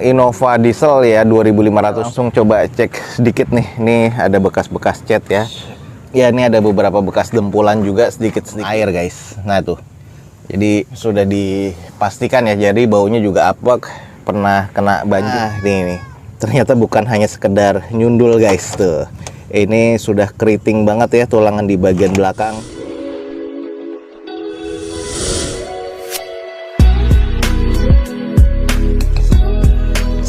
Innova diesel ya 2500. Langsung coba cek sedikit nih. Ini ada bekas-bekas cat ya. Ya ini ada beberapa bekas dempulan juga, sedikit air guys. Nah tuh. Jadi sudah dipastikan ya. Jadi baunya juga apek, pernah kena banjir. Nah, nih. Ternyata bukan hanya sekedar nyundul guys tuh. Ini sudah keriting banget ya tulangan di bagian belakang.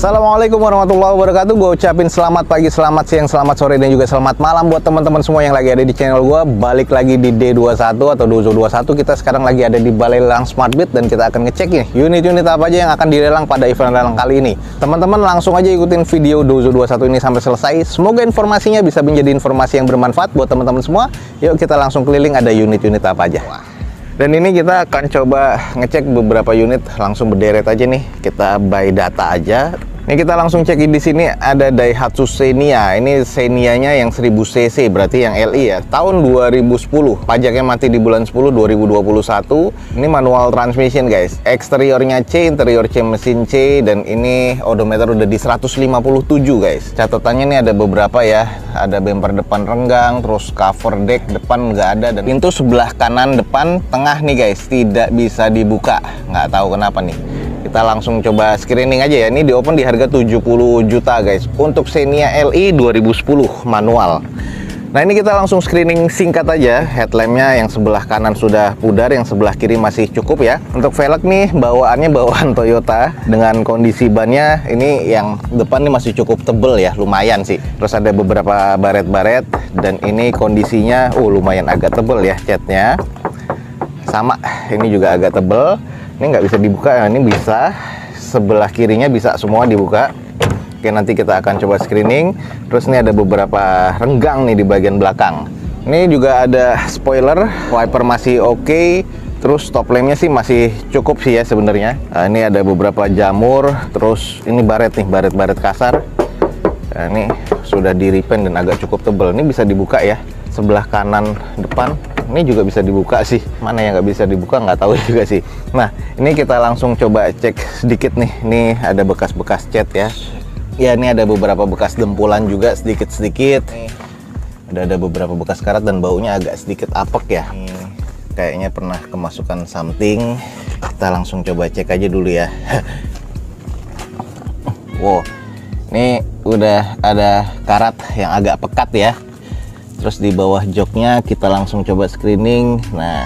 Assalamualaikum warahmatullahi wabarakatuh. Gue ucapin selamat pagi, selamat siang, selamat sore, dan juga selamat malam buat teman-teman semua yang lagi ada di channel gue. Balik lagi di D21 atau Dozo 21. Kita sekarang lagi ada di Balai Lelang Smartbit dan kita akan ngecek nih unit-unit apa aja yang akan dilelang pada event lelang kali ini. Teman-teman langsung aja ikutin video Dozo 21 ini sampai selesai. Semoga informasinya bisa menjadi informasi yang bermanfaat buat teman-teman semua. Yuk kita langsung keliling, ada unit-unit apa aja. Dan ini kita akan coba ngecek beberapa unit, langsung berderet aja nih. Kita by data aja. Ini kita langsung cek di sini ada Daihatsu Xenia. Ini Xenia-nya yang 1000 cc, berarti yang LI ya. Tahun 2010. Pajaknya mati di bulan 10 2021. Ini manual transmission guys. Eksteriornya C, interior C, mesin C, dan ini odometer udah di 157 guys. Catatannya ini ada beberapa ya. Ada bumper depan renggang, terus cover deck depan nggak ada, dan pintu sebelah kanan depan tengah nih guys tidak bisa dibuka. Nggak tahu kenapa nih. Kita langsung coba screening aja ya. Ini di open di harga 70 juta guys untuk Xenia LI 2010 manual. Nah ini kita langsung screening singkat aja. Headlampnya yang sebelah kanan sudah pudar, yang sebelah kiri masih cukup ya. Untuk velg nih bawaannya bawaan Toyota. Dengan kondisi bannya ini yang depan nih masih cukup tebel ya, lumayan sih. Terus ada beberapa baret-baret, dan ini kondisinya lumayan agak tebel ya catnya. Sama, ini juga agak tebel. Ini nggak bisa dibuka, ini bisa. Sebelah kirinya bisa semua dibuka. Oke, nanti kita akan coba screening. Terus ini ada beberapa renggang nih di bagian belakang. Ini juga ada spoiler, wiper masih oke. Terus top lampnya sih masih cukup sih ya sebenarnya. Nah, ini ada beberapa jamur. Terus ini baret nih, baret-baret kasar. Nah, ini sudah di repaint dan agak cukup tebal. Ini bisa dibuka ya. Sebelah kanan depan ini juga bisa dibuka sih. Mana yang nggak bisa dibuka nggak tahu juga sih. Nah ini kita langsung coba cek sedikit nih. Ini ada bekas-bekas cat ya. Ya ini ada beberapa bekas dempulan juga sedikit-sedikit. Ada beberapa bekas karat dan baunya agak sedikit apek ya. Ini kayaknya pernah kemasukan something. Kita langsung coba cek aja dulu ya. Wow, ini udah ada karat yang agak pekat ya. Terus di bawah joknya kita langsung coba screening. Nah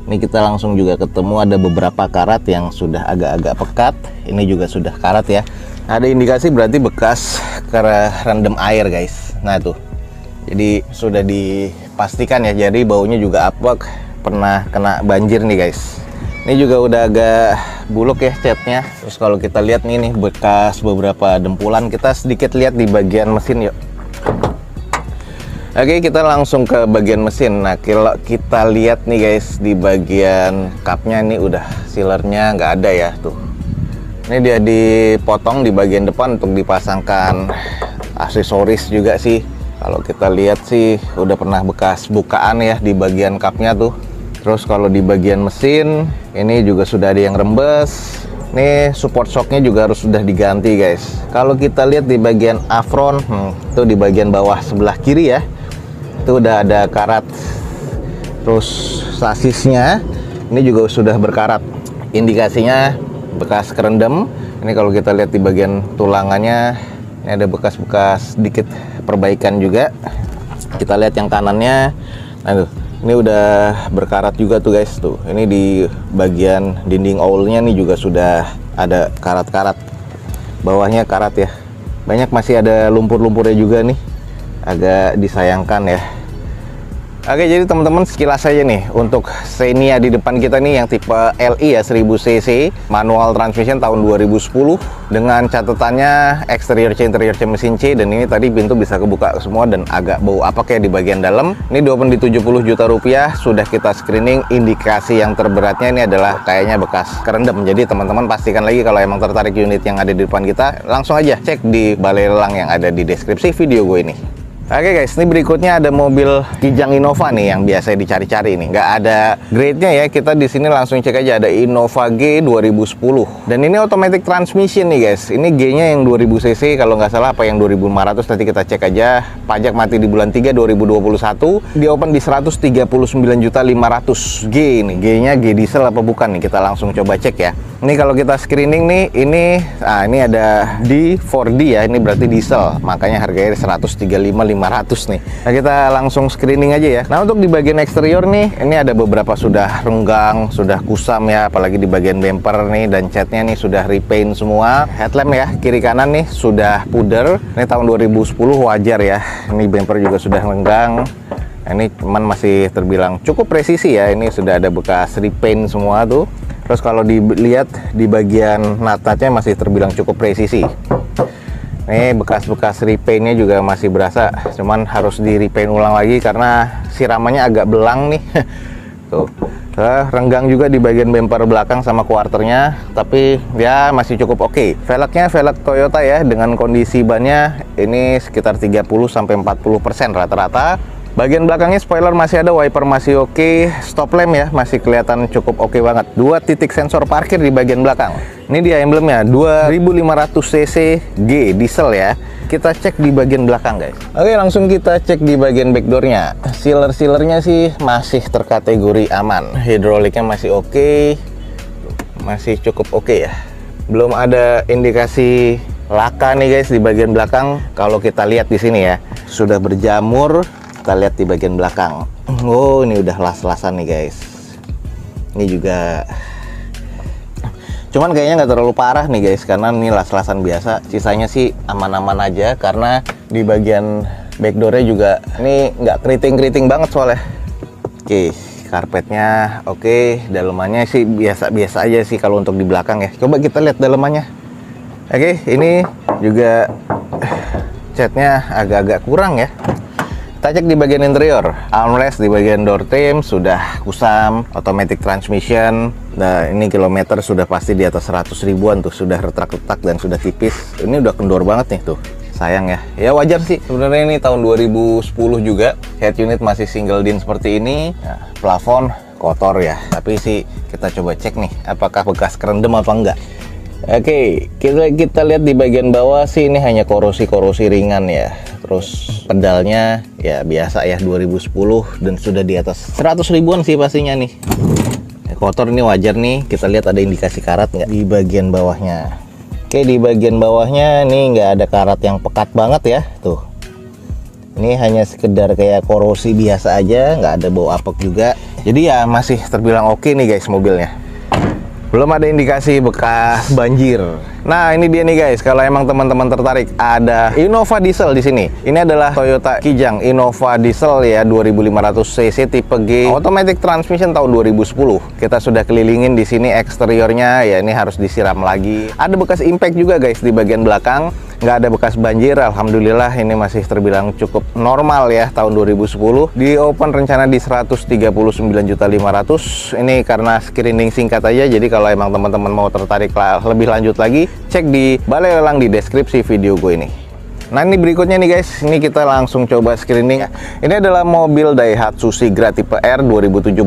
ini kita langsung juga ketemu ada beberapa karat yang sudah agak-agak pekat. Ini juga sudah karat ya. Ada indikasi berarti bekas karena rendam air guys. Nah tuh, jadi sudah dipastikan ya. Jadi baunya juga apek, pernah kena banjir nih guys. Ini juga udah agak buluk ya catnya. Terus kalau kita lihat nih bekas beberapa dempulan. Kita sedikit lihat di bagian mesin yuk. Oke, kita langsung ke bagian mesin. Nah, kalau kita lihat nih guys, di bagian cupnya ini udah sealernya nggak ada ya tuh. Ini dia dipotong di bagian depan untuk dipasangkan aksesoris juga sih. Kalau kita lihat sih udah pernah bekas bukaan ya di bagian cupnya tuh. Terus kalau di bagian mesin ini juga sudah ada yang rembes. Ini support shocknya juga harus sudah diganti guys. Kalau kita lihat di bagian afron, itu di bagian bawah sebelah kiri ya, itu udah ada karat. Terus sasisnya ini juga sudah berkarat, indikasinya bekas kerendam. Ini kalau kita lihat di bagian tulangannya ini ada bekas-bekas sedikit perbaikan juga. Kita lihat yang kanannya, nah tuh, ini udah berkarat juga tuh guys tuh. Ini di bagian dinding owlnya nih juga sudah ada karat-karat. Bawahnya karat ya. Banyak masih ada lumpur-lumpurnya juga nih. Agak disayangkan ya. Oke, jadi teman-teman sekilas aja nih untuk Xenia di depan kita nih yang tipe LI ya 1000 cc manual transmission tahun 2010 dengan catatannya eksterior C, interior C, mesin C, dan ini tadi pintu bisa kebuka semua dan agak bau apa kayak di bagian dalam. Ini diopen di 70 juta rupiah, sudah kita screening. Indikasi yang terberatnya ini adalah kayaknya bekas kerendam. Jadi teman-teman pastikan lagi kalau emang tertarik unit yang ada di depan kita, langsung aja cek di balai lelang yang ada di deskripsi video gue ini. Oke guys, ini berikutnya ada mobil Kijang Innova nih yang biasa dicari-cari nih. Nggak ada grade-nya ya, kita di sini langsung cek aja. Ada Innova G 2010. Dan ini automatic transmission nih guys. Ini G-nya yang 2000 cc, kalau nggak salah apa yang 2500, nanti kita cek aja. Pajak mati di bulan 3 2021. Di open di 139.500.000 G ini. G-nya G diesel apa bukan nih? Kita langsung coba cek ya. Ini kalau kita screening nih, ini ada di 4D ya, ini berarti diesel, makanya harganya 135.500 nih. Nah, kita langsung screening aja ya. Nah, untuk di bagian eksterior nih, ini ada beberapa sudah renggang, sudah kusam ya, apalagi di bagian bumper nih, dan catnya nih sudah repaint semua. Headlamp ya, kiri kanan nih sudah puder. Ini tahun 2010 wajar ya. Ini bumper juga sudah renggang. Ini cuman masih terbilang cukup presisi ya. Ini sudah ada bekas repaint semua tuh. Terus kalau dilihat di bagian nut-nutnya masih terbilang cukup presisi. Ini bekas-bekas repaintnya juga masih berasa, cuman harus di repaint ulang lagi karena siramannya agak belang nih. Tuh. Renggang juga di bagian bumper belakang sama quarternya, tapi ya masih cukup oke. Velgnya velg Toyota ya, dengan kondisi bannya ini sekitar 30-40% rata-rata. Bagian belakangnya spoiler masih ada, wiper masih oke, stop lamp ya masih kelihatan cukup oke banget. 2 titik sensor parkir di bagian belakang. Ini dia emblemnya 2500 cc G diesel ya. Kita cek di bagian belakang guys. Oke, langsung kita cek di bagian backdoornya. Sealer-sealernya sih masih terkategori aman. Hidroliknya masih oke, masih cukup oke ya. Belum ada indikasi laka nih guys di bagian belakang. Kalau kita lihat di sini ya, sudah berjamur. Kita lihat di bagian belakang. Oh, ini udah las-lasan nih guys. Ini juga, cuman kayaknya nggak terlalu parah nih guys, karena ini las-lasan biasa. Sisanya sih aman-aman aja, karena di bagian backdoornya juga ini nggak keriting-keriting banget soalnya. Oke, karpetnya oke, dalemannya sih biasa-biasa aja sih kalau untuk di belakang ya. Coba kita lihat dalemannya. Oke, ini juga catnya agak-agak kurang ya. Kita cek di bagian interior, armrest di bagian door trim sudah kusam, automatic transmission. Nah, ini kilometer sudah pasti di atas 100 ribuan tuh, sudah retak-retak dan sudah tipis. Ini udah kendor banget nih tuh. Sayang ya. Ya wajar sih. Sebenarnya ini tahun 2010 juga. Head unit masih single din seperti ini. Nah, plafon kotor ya. Tapi sih kita coba cek nih, apakah bekas kerendam apa enggak. Oke, kita lihat di bagian bawah sih ini hanya korosi-korosi ringan ya. Terus pedalnya ya biasa ya 2010 dan sudah di atas 100 ribuan sih pastinya nih. Kotor ini wajar nih. Kita lihat ada indikasi karat nggak di bagian bawahnya. Oke, di bagian bawahnya nih nggak ada karat yang pekat banget ya. Tuh. Ini hanya sekedar kayak korosi biasa aja, nggak ada bau apek juga. Jadi ya masih terbilang oke nih guys mobilnya. Belum ada indikasi bekas banjir. Nah, ini dia nih guys. Kalau emang teman-teman tertarik, ada Innova diesel di sini. Ini adalah Toyota Kijang Innova diesel ya, 2500 cc tipe G, automatic transmission tahun 2010. Kita sudah kelilingin di sini eksteriornya ya, ini harus disiram lagi. Ada bekas impact juga guys di bagian belakang. Nggak ada bekas banjir, alhamdulillah ini masih terbilang cukup normal ya tahun 2010. Di open rencana di 139.500.000. Ini karena screening singkat aja, jadi kalau emang teman-teman mau tertarik lebih lanjut lagi, cek di balai lelang di deskripsi video gue ini. Nah, ini berikutnya nih guys, ini kita langsung coba screening. Ini adalah mobil Daihatsu Sigra tipe R 2017,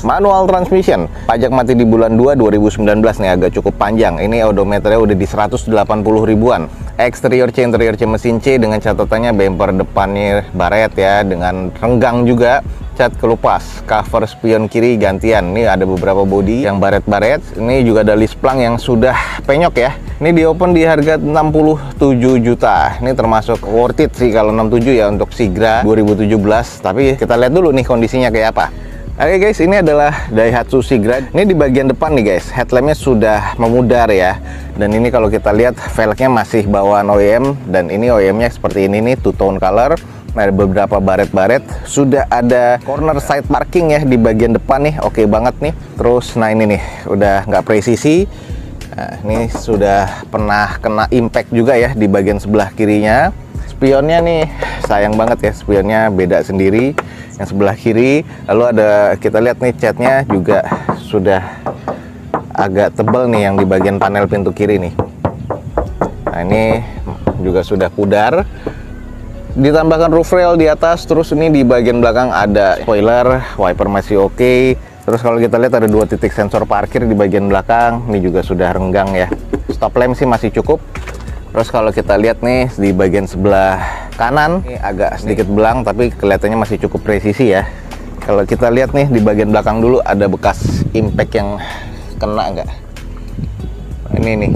manual transmission. Pajak mati di bulan 2 2019 nih, agak cukup panjang. Ini odometernya udah di 180 ribuan. Eksterior C, interior C mesin C, dengan catatannya bumper depannya baret ya, dengan renggang juga. Cat kelupas, cover spion kiri gantian. Ini ada beberapa bodi yang baret-baret. Ini juga ada list plang yang sudah penyok ya. Ini di open di harga 67 juta. Ini termasuk worth it sih kalau 67 ya untuk Sigra 2017. Tapi kita lihat dulu nih kondisinya kayak apa. Oke guys, ini adalah Daihatsu Sigra. Ini di bagian depan nih guys, headlampnya sudah memudar ya. Dan ini kalau kita lihat velgnya masih bawaan OEM. Dan ini OEM-nya seperti ini nih, two tone color. Ada beberapa baret-baret. Sudah ada corner side parking ya di bagian depan nih, oke banget nih. Terus nah ini nih udah nggak presisi. Nah, ini sudah pernah kena impact juga ya di bagian sebelah kirinya. Spionnya nih sayang banget ya, spionnya beda sendiri yang sebelah kiri. Lalu ada, kita lihat nih catnya juga sudah agak tebal nih yang di bagian panel pintu kiri nih. Nah, ini juga sudah pudar. Ditambahkan roof rail di atas, terus ini di bagian belakang ada spoiler, wiper masih oke. Terus kalau kita lihat ada 2 titik sensor parkir di bagian belakang, ini juga sudah renggang ya. Stop lamp sih masih cukup. Terus kalau kita lihat nih di bagian sebelah kanan, ini agak sedikit belang tapi kelihatannya masih cukup presisi ya. Kalau kita lihat nih di bagian belakang dulu ada bekas impact yang kena nggak? Ini nih.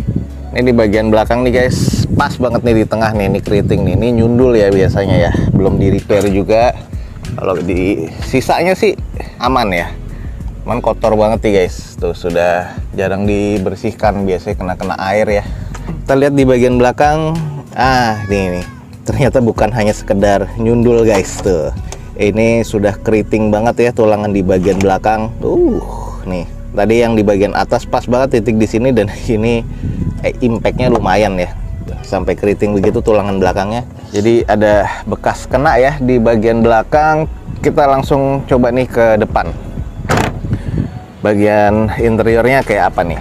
Ini di bagian belakang nih guys, pas banget nih di tengah nih, ini keriting nih, ini nyundul ya biasanya ya, belum di repair juga. Kalau di sisanya sih aman ya, cuman kotor banget nih guys, tuh sudah jarang dibersihkan, biasanya kena air ya. Kita lihat di bagian belakang, nih, ternyata bukan hanya sekedar nyundul guys, tuh, ini sudah keriting banget ya tulangan di bagian belakang, nih. Tadi yang di bagian atas pas banget titik di sini, dan ini impactnya lumayan ya, sampai keriting begitu tulangan belakangnya. Jadi ada bekas kena ya di bagian belakang. Kita langsung coba nih ke depan. Bagian interiornya kayak apa nih?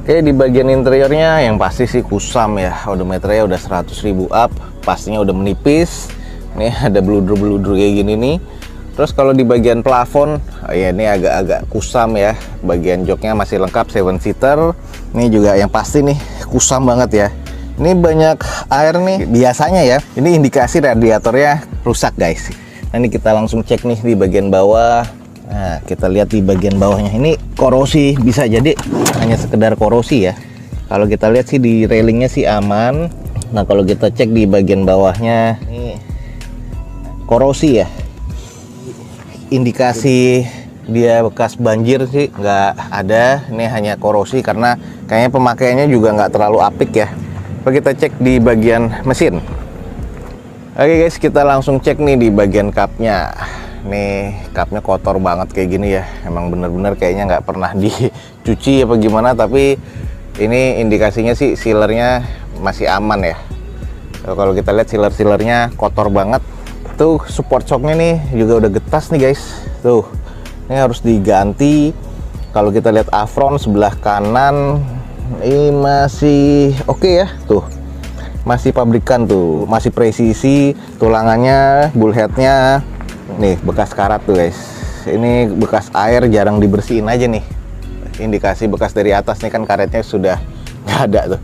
Oke, di bagian interiornya yang pasti sih kusam ya. Odometernya udah 100.000 up, pastinya udah menipis. Nih ada bluder-bluder kayak gini nih. Terus kalau di bagian plafon, ya ini agak-agak kusam ya. Bagian joknya masih lengkap 7-seater. Ini juga yang pasti nih kusam banget ya. Ini banyak air nih biasanya ya. Ini indikasi radiatornya rusak guys. Nah, ini kita langsung cek nih di bagian bawah. Nah, kita lihat di bagian bawahnya ini korosi, bisa jadi hanya sekedar korosi ya. Kalau kita lihat sih di railingnya sih aman. Nah, kalau kita cek di bagian bawahnya ini korosi ya. Indikasi dia bekas banjir sih nggak ada, ini hanya korosi karena kayaknya pemakaiannya juga nggak terlalu apik ya. Coba kita cek di bagian mesin. Oke guys, kita langsung cek nih di bagian kapnya. Nih kapnya kotor banget kayak gini ya, emang bener-bener kayaknya nggak pernah dicuci apa gimana, tapi ini indikasinya sih sealernya masih aman ya. Kalau kita lihat sealernya kotor banget. Tuh support shocknya nih juga udah getas nih guys, tuh ini harus diganti. Kalau kita lihat afron sebelah kanan ini masih oke ya, tuh masih pabrikan, tuh masih presisi tulangannya, bullheadnya nih bekas karat tuh guys. Ini bekas air jarang dibersihin aja nih, indikasi bekas dari atas nih kan karetnya sudah nggak ada tuh,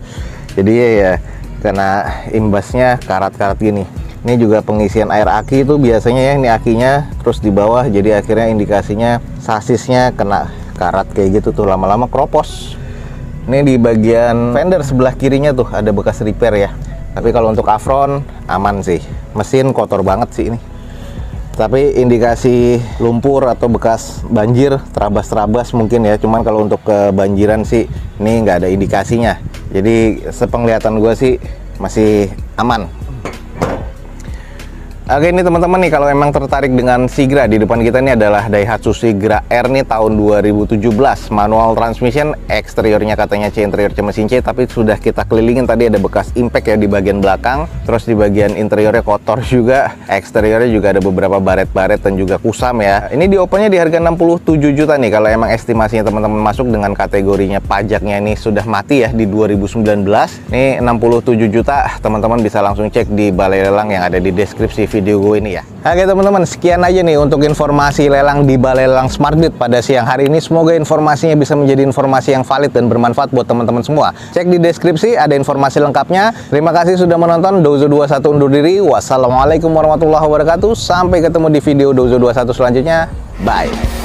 jadi ya kena imbasnya karat-karat gini. Ini juga pengisian air aki itu biasanya ya, ini akinya terus di bawah, jadi akhirnya indikasinya sasisnya kena karat kayak gitu tuh, lama-lama kropos. Ini di bagian fender sebelah kirinya tuh ada bekas repair ya. Tapi kalau untuk afron aman sih. Mesin kotor banget sih ini. Tapi indikasi lumpur atau bekas banjir, terabas-terabas mungkin ya. Cuman kalau untuk kebanjiran sih ini nggak ada indikasinya. Jadi sepenglihatan gue sih masih aman. Oke, ini teman-teman nih kalau emang tertarik dengan Sigra, di depan kita ini adalah Daihatsu Sigra R nih tahun 2017, manual transmission, eksteriornya katanya C, interior C mesin C, tapi sudah kita kelilingin tadi ada bekas impact ya di bagian belakang, terus di bagian interiornya kotor juga, eksteriornya juga ada beberapa baret-baret dan juga kusam ya. Ini diopennya di harga 67 juta nih kalau emang estimasinya teman-teman masuk dengan kategorinya pajaknya ini sudah mati ya di 2019. Nih 67 juta, teman-teman bisa langsung cek di balai lelang yang ada di deskripsi video gue ini ya. Oke teman-teman, sekian aja nih untuk informasi lelang di balai lelang Smartbeat pada siang hari ini. Semoga informasinya bisa menjadi informasi yang valid dan bermanfaat buat teman-teman semua. Cek di deskripsi ada informasi lengkapnya. Terima kasih sudah menonton. Dozo21 undur diri. Wassalamualaikum warahmatullahi wabarakatuh. Sampai ketemu di video Dozo21 selanjutnya. Bye.